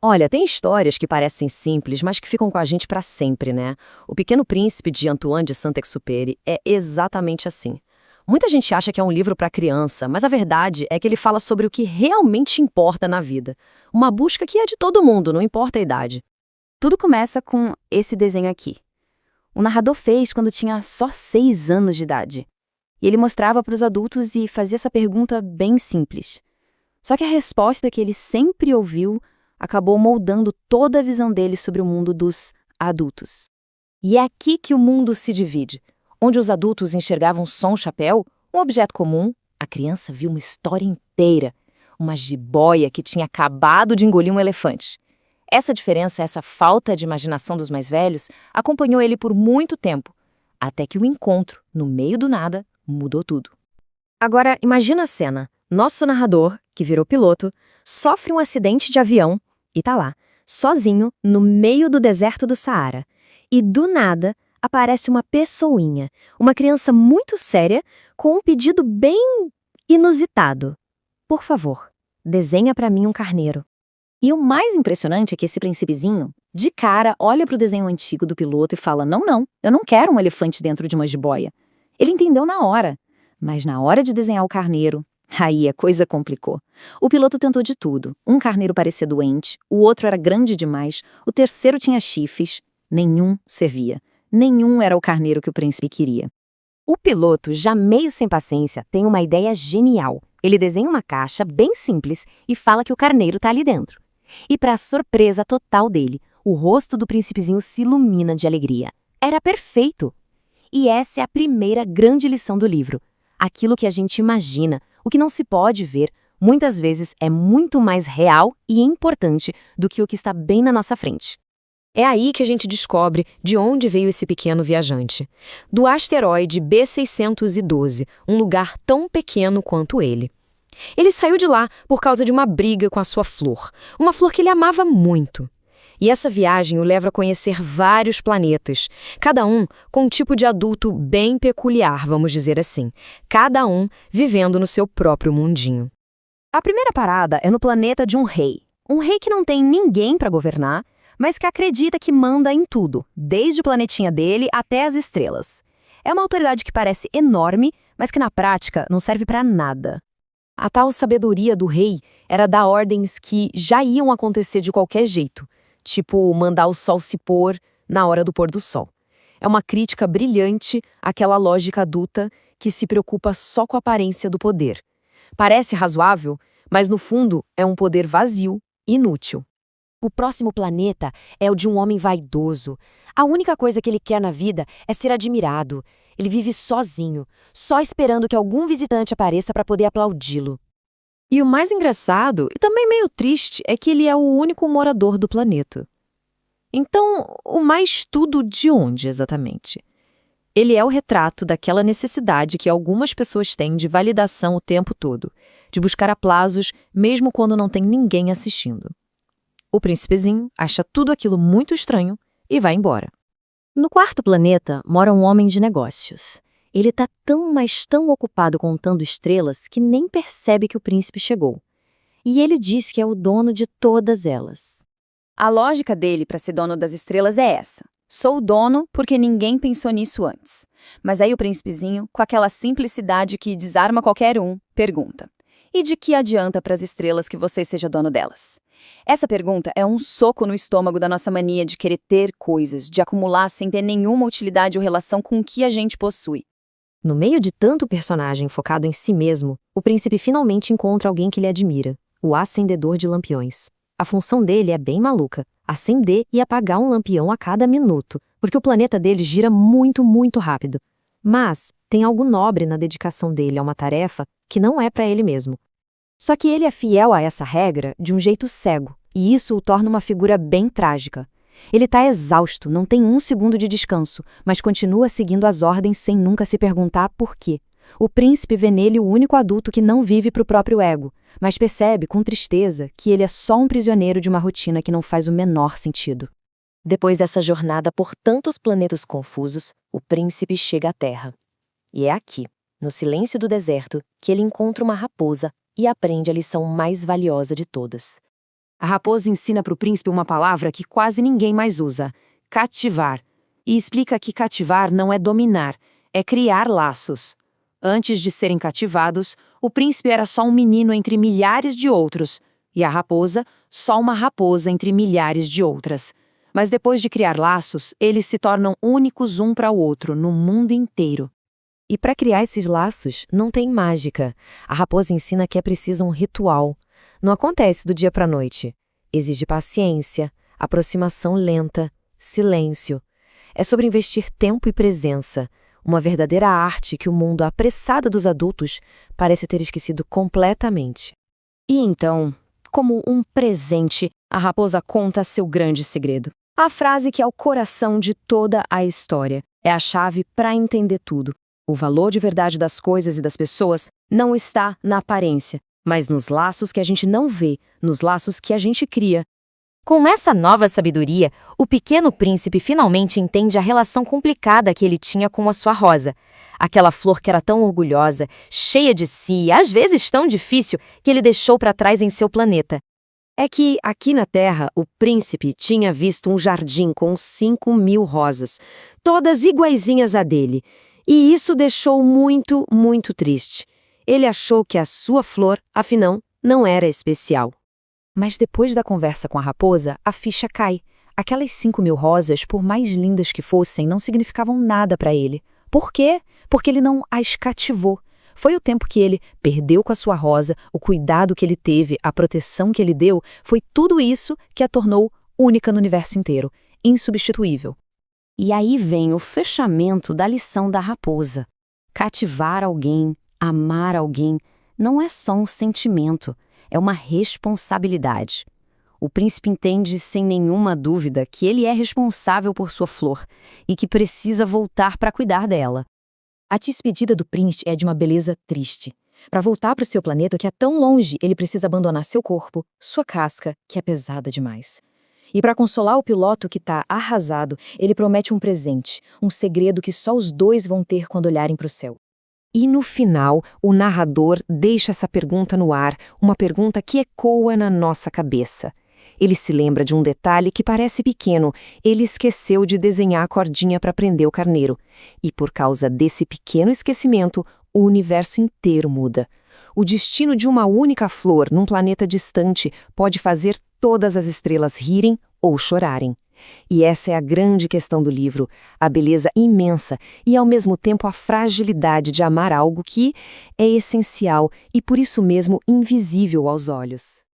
Olha, tem histórias que parecem simples, mas que ficam com a gente para sempre, né? O Pequeno Príncipe de Antoine de Saint-Exupéry é exatamente assim. Muita gente acha que é um livro para criança, mas a verdade é que ele fala sobre o que realmente importa na vida. Uma busca que é de todo mundo, não importa a idade. Tudo começa com esse desenho aqui. O narrador fez quando tinha só 6 anos de idade. E ele mostrava para os adultos e fazia essa pergunta bem simples. Só que a resposta que ele sempre ouviu acabou moldando toda a visão dele sobre o mundo dos adultos. E é aqui que o mundo se divide. Onde os adultos enxergavam só um chapéu, um objeto comum, a criança viu uma história inteira. Uma jiboia que tinha acabado de engolir um elefante. Essa diferença, essa falta de imaginação dos mais velhos, acompanhou ele por muito tempo, até que o encontro, no meio do nada, mudou tudo. Agora, imagina a cena. Nosso narrador, que virou piloto, sofre um acidente de avião e tá lá, sozinho, no meio do deserto do Saara. E do nada, aparece uma pessoinha, uma criança muito séria, com um pedido bem inusitado. Por favor, desenha pra mim um carneiro. E o mais impressionante é que esse príncipezinho, de cara, olha para o desenho antigo do piloto e fala: Não, não, eu não quero um elefante dentro de uma jiboia. Ele entendeu na hora. Mas na hora de desenhar o carneiro, aí a coisa complicou. O piloto tentou de tudo. Um carneiro parecia doente, o outro era grande demais, o terceiro tinha chifres. Nenhum servia. Nenhum era o carneiro que o príncipe queria. O piloto, já meio sem paciência, tem uma ideia genial. Ele desenha uma caixa bem simples e fala que o carneiro está ali dentro. E para a surpresa total dele, o rosto do príncipezinho se ilumina de alegria. Era perfeito! E essa é a primeira grande lição do livro. Aquilo que a gente imagina, o que não se pode ver, muitas vezes é muito mais real e importante do que o que está bem na nossa frente. É aí que a gente descobre de onde veio esse pequeno viajante. Do asteroide B612, um lugar tão pequeno quanto ele. Ele saiu de lá por causa de uma briga com a sua flor, uma flor que ele amava muito. E essa viagem o leva a conhecer vários planetas, cada um com um tipo de adulto bem peculiar, vamos dizer assim, cada um vivendo no seu próprio mundinho. A primeira parada é no planeta de um rei que não tem ninguém para governar, mas que acredita que manda em tudo, desde o planetinha dele até as estrelas. É uma autoridade que parece enorme, mas que na prática não serve para nada. A tal sabedoria do rei era dar ordens que já iam acontecer de qualquer jeito, tipo mandar o sol se pôr na hora do pôr do sol. É uma crítica brilhante àquela lógica adulta que se preocupa só com a aparência do poder. Parece razoável, mas no fundo é um poder vazio, inútil. O próximo planeta é o de um homem vaidoso. A única coisa que ele quer na vida é ser admirado. Ele vive sozinho, só esperando que algum visitante apareça para poder aplaudi-lo. E o mais engraçado, e também meio triste, é que ele é o único morador do planeta. Então, o mais tudo de onde exatamente? Ele é o retrato daquela necessidade que algumas pessoas têm de validação o tempo todo, de buscar aplausos mesmo quando não tem ninguém assistindo. O príncipezinho acha tudo aquilo muito estranho e vai embora. No quarto planeta mora um homem de negócios. Ele está tão, mas tão ocupado contando estrelas que nem percebe que o príncipe chegou. E ele diz que é o dono de todas elas. A lógica dele para ser dono das estrelas é essa. Sou o dono porque ninguém pensou nisso antes. Mas aí o príncipezinho, com aquela simplicidade que desarma qualquer um, pergunta: e de que adianta para as estrelas que você seja dono delas? Essa pergunta é um soco no estômago da nossa mania de querer ter coisas, de acumular sem ter nenhuma utilidade ou relação com o que a gente possui. No meio de tanto personagem focado em si mesmo, o príncipe finalmente encontra alguém que lhe admira, o acendedor de lampiões. A função dele é bem maluca, acender e apagar um lampião a cada minuto, porque o planeta dele gira muito, muito rápido. Mas tem algo nobre na dedicação dele a uma tarefa que não é para ele mesmo. Só que ele é fiel a essa regra de um jeito cego, e isso o torna uma figura bem trágica. Ele está exausto, não tem um segundo de descanso, mas continua seguindo as ordens sem nunca se perguntar por quê. O príncipe vê nele o único adulto que não vive para o próprio ego, mas percebe com tristeza que ele é só um prisioneiro de uma rotina que não faz o menor sentido. Depois dessa jornada por tantos planetas confusos, o príncipe chega à Terra. E é aqui, no silêncio do deserto, que ele encontra uma raposa e aprende a lição mais valiosa de todas. A raposa ensina para o príncipe uma palavra que quase ninguém mais usa: cativar. E explica que cativar não é dominar, é criar laços. Antes de serem cativados, o príncipe era só um menino entre milhares de outros, e a raposa, só uma raposa entre milhares de outras. Mas depois de criar laços, eles se tornam únicos um para o outro, no mundo inteiro. E para criar esses laços, não tem mágica. A raposa ensina que é preciso um ritual. Não acontece do dia para a noite. Exige paciência, aproximação lenta, silêncio. É sobre investir tempo e presença. Uma verdadeira arte que o mundo apressado dos adultos parece ter esquecido completamente. E então, como um presente, a raposa conta seu grande segredo. A frase que é o coração de toda a história. É a chave para entender tudo. O valor de verdade das coisas e das pessoas não está na aparência, mas nos laços que a gente não vê, nos laços que a gente cria. Com essa nova sabedoria, o pequeno príncipe finalmente entende a relação complicada que ele tinha com a sua rosa. Aquela flor que era tão orgulhosa, cheia de si e às vezes tão difícil que ele deixou para trás em seu planeta. É que, aqui na Terra, o príncipe tinha visto um jardim com 5.000 rosas, todas iguaizinhas a dele. E isso deixou muito, muito triste. Ele achou que a sua flor, afinal, não era especial. Mas depois da conversa com a raposa, a ficha cai. Aquelas 5.000 rosas, por mais lindas que fossem, não significavam nada para ele. Por quê? Porque ele não as cativou. Foi o tempo que ele perdeu com a sua rosa, o cuidado que ele teve, a proteção que ele deu, foi tudo isso que a tornou única no universo inteiro, insubstituível. E aí vem o fechamento da lição da raposa. Cativar alguém, amar alguém, não é só um sentimento, é uma responsabilidade. O príncipe entende sem nenhuma dúvida que ele é responsável por sua flor e que precisa voltar para cuidar dela. A despedida do príncipe é de uma beleza triste. Para voltar para o seu planeta que é tão longe, ele precisa abandonar seu corpo, sua casca, que é pesada demais. E para consolar o piloto que está arrasado, ele promete um presente, um segredo que só os dois vão ter quando olharem para o céu. E no final, o narrador deixa essa pergunta no ar, uma pergunta que ecoa na nossa cabeça. Ele se lembra de um detalhe que parece pequeno, ele esqueceu de desenhar a cordinha para prender o carneiro. E por causa desse pequeno esquecimento, o universo inteiro muda. O destino de uma única flor num planeta distante pode fazer todas as estrelas rirem ou chorarem. E essa é a grande questão do livro, a beleza imensa e ao mesmo tempo a fragilidade de amar algo que é essencial e por isso mesmo invisível aos olhos.